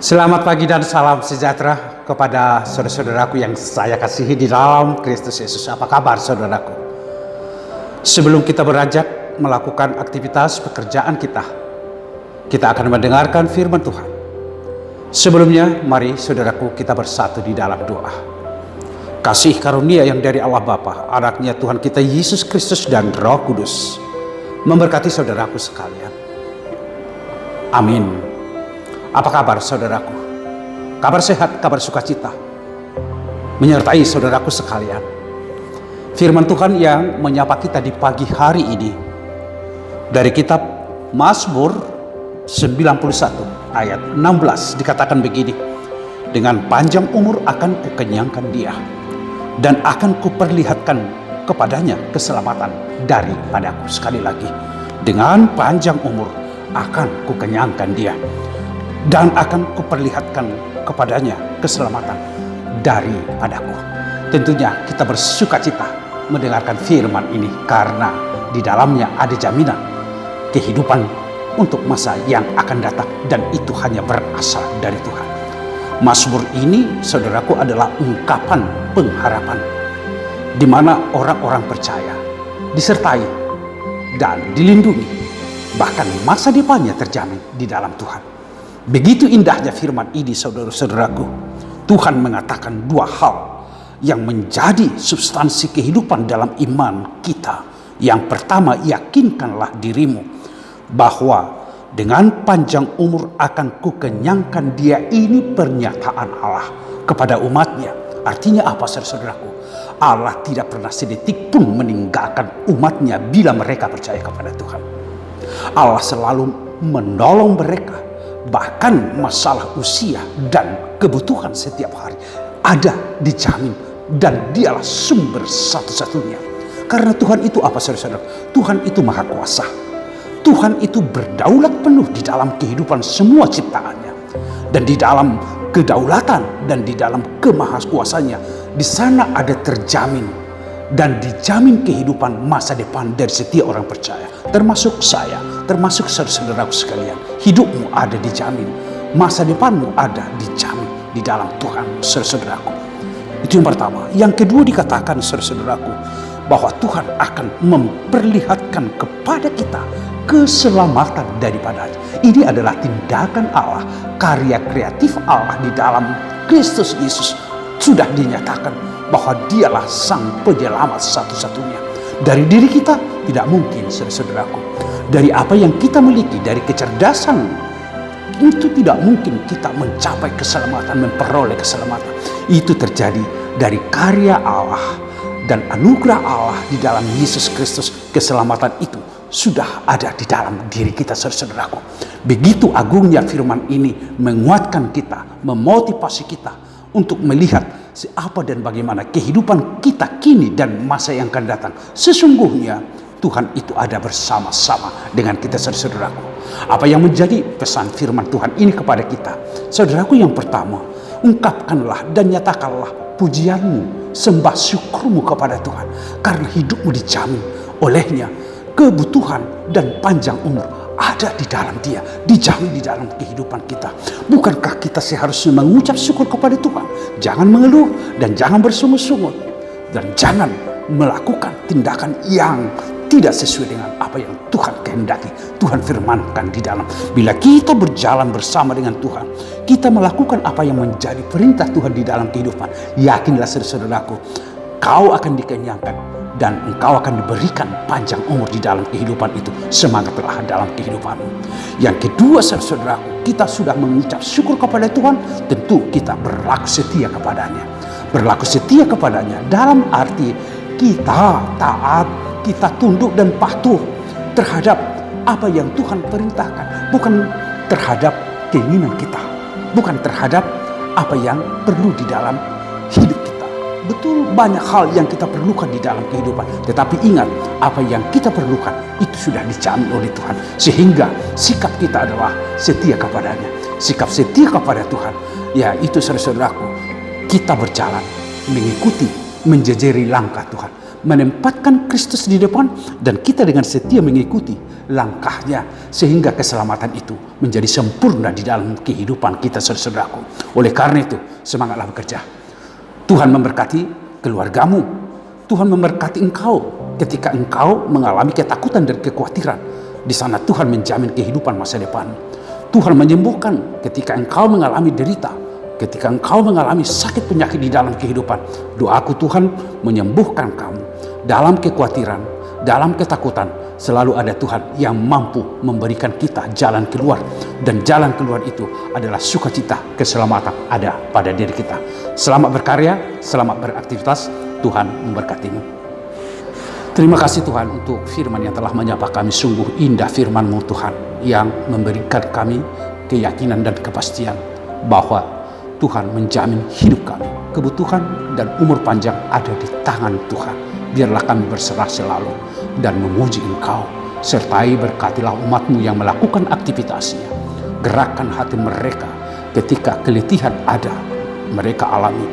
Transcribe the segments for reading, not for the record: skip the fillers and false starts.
Selamat pagi dan salam sejahtera kepada saudara-saudaraku yang saya kasihi di dalam Kristus Yesus. Apa kabar saudaraku? Sebelum kita beranjak melakukan aktivitas pekerjaan kita akan mendengarkan firman Tuhan. Sebelumnya, mari saudaraku kita bersatu di dalam doa. Kasih karunia yang dari Allah Bapa, anaknya Tuhan kita Yesus Kristus dan Roh Kudus memberkati saudaraku sekalian. Amin. Apa kabar saudaraku? Kabar sehat, kabar sukacita menyertai saudaraku sekalian. Firman Tuhan yang menyapa kita di pagi hari ini dari kitab Mazmur 91 ayat 16 dikatakan begini. Dengan panjang umur akan kukenyangkan dia, dan akan kuperlihatkan kepadanya keselamatan daripadaku. Sekali lagi, dengan panjang umur akan kukenyangkan dia, dan akan kuperlihatkan kepadanya keselamatan daripadaku. Tentunya kita bersukacita mendengarkan firman ini karena di dalamnya ada jaminan kehidupan untuk masa yang akan datang, dan itu hanya berasal dari Tuhan. Mazmur ini saudaraku adalah ungkapan pengharapan di mana orang-orang percaya disertai dan dilindungi, bahkan masa depannya terjamin di dalam Tuhan. Begitu indahnya firman ini saudara-saudaraku. Tuhan mengatakan dua hal yang menjadi substansi kehidupan dalam iman kita. Yang pertama, yakinkanlah dirimu bahwa dengan panjang umur akan kukenyangkan dia. Ini pernyataan Allah kepada umatnya. Artinya apa saudara-saudaraku? Allah tidak pernah sedetik pun meninggalkan umatnya bila mereka percaya kepada Tuhan. Allah selalu menolong mereka. Bahkan masalah usia dan kebutuhan setiap hari ada dijamin, dan dialah sumber satu-satunya. Karena Tuhan itu apa saudara-saudara? Tuhan itu maha kuasa. Tuhan itu berdaulat penuh di dalam kehidupan semua ciptaannya. Dan di dalam kedaulatan dan di dalam kemahakuasanya, di sana ada terjamin dan dijamin kehidupan masa depan dari setiap orang percaya. Termasuk saya, termasuk saudara-saudaraku sekalian. Hidupmu ada dijamin, masa depanmu ada dijamin di dalam Tuhan, saudara-saudaraku. Itu yang pertama. Yang kedua dikatakan saudara-saudaraku bahwa Tuhan akan memperlihatkan kepada kita keselamatan daripadanya. Ini adalah tindakan Allah, karya kreatif Allah di dalam Kristus Yesus. Sudah dinyatakan bahwa dialah sang penyelamat satu-satunya. Dari diri kita tidak mungkin saudara-saudaraku. Dari apa yang kita miliki, dari kecerdasan, itu tidak mungkin kita mencapai keselamatan, memperoleh keselamatan. Itu terjadi dari karya Allah dan anugerah Allah di dalam Yesus Kristus. Keselamatan itu sudah ada di dalam diri kita saudara-saudaraku. Begitu agungnya firman ini menguatkan kita, memotivasi kita untuk melihat siapa dan bagaimana kehidupan kita kini dan masa yang akan datang. Sesungguhnya Tuhan itu ada bersama-sama dengan kita saudara-saudaraku. Apa yang menjadi pesan firman Tuhan ini kepada kita? Saudaraku, yang pertama, ungkapkanlah dan nyatakanlah pujianmu, sembah syukurmu kepada Tuhan. Karena hidupmu dijamin olehnya, kebutuhan dan panjang umur ada di dalam dia, dijamin di dalam kehidupan kita. Bukankah kita seharusnya mengucap syukur kepada Tuhan? Jangan mengeluh dan jangan bersungut-sungut, dan jangan melakukan tindakan yang tidak sesuai dengan apa yang Tuhan kehendaki. Tuhan firmankan di dalam, bila kita berjalan bersama dengan Tuhan, kita melakukan apa yang menjadi perintah Tuhan di dalam kehidupan, yakinlah saudara-saudaraku, kau akan dikenyangkan dan engkau akan diberikan panjang umur di dalam kehidupan itu. Semangatlah dalam kehidupanmu. Yang kedua saudara-saudaraku, kita sudah mengucap syukur kepada Tuhan, tentu kita berlaku setia kepadanya. Berlaku setia kepadanya dalam arti kita taat, kita tunduk dan patuh terhadap apa yang Tuhan perintahkan, bukan terhadap keinginan kita, bukan terhadap apa yang perlu di dalam hidup kita. Betul, banyak hal yang kita perlukan di dalam kehidupan, tetapi ingat, apa yang kita perlukan itu sudah dijamin oleh Tuhan, sehingga sikap kita adalah setia kepadanya. Sikap setia kepada Tuhan, ya itu saudara-saudaraku, kita berjalan mengikuti, menjejeri langkah Tuhan, menempatkan Kristus di depan, dan kita dengan setia mengikuti langkahnya sehingga keselamatan itu menjadi sempurna di dalam kehidupan kita, saudaraku. Oleh karena itu, semangatlah bekerja. Tuhan memberkati keluargamu. Tuhan memberkati engkau ketika engkau mengalami ketakutan dan kekhawatiran. Di sana Tuhan menjamin kehidupan masa depan. Tuhan menyembuhkan ketika engkau mengalami derita. Ketika engkau mengalami sakit penyakit di dalam kehidupan, doaku Tuhan menyembuhkan kamu. Dalam kekhawatiran, dalam ketakutan, selalu ada Tuhan yang mampu memberikan kita jalan keluar. Dan jalan keluar itu adalah sukacita, keselamatan ada pada diri kita. Selamat berkarya, selamat beraktivitas. Tuhan memberkatimu. Terima kasih Tuhan untuk firman yang telah menyapa kami. Sungguh indah firman-Mu Tuhan, yang memberikan kami keyakinan dan kepastian bahwa Tuhan menjamin hidup kami. Kebutuhan dan umur panjang ada di tangan Tuhan. Biarlah kami berserah selalu dan memuji Engkau. Sertai berkatilah umat-Mu yang melakukan aktivitasnya. Gerakkan hati mereka ketika keletihan ada, mereka alami.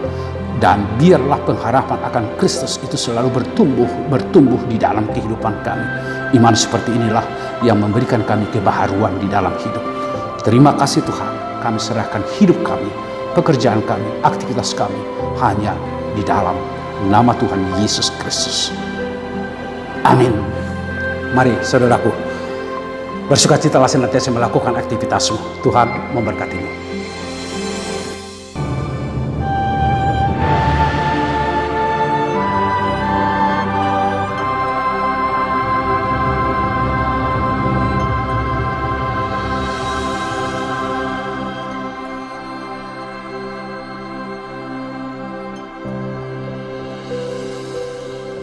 Dan biarlah pengharapan akan Kristus itu selalu bertumbuh di dalam kehidupan kami. Iman seperti inilah yang memberikan kami kebaharuan di dalam hidup. Terima kasih Tuhan, kami serahkan hidup kami, pekerjaan kami, aktivitas kami hanya di dalam nama Tuhan Yesus Kristus. Amin. Mari saudaraku, bersukacitalah senantiasa melakukan aktivitasmu. Tuhan memberkatimu.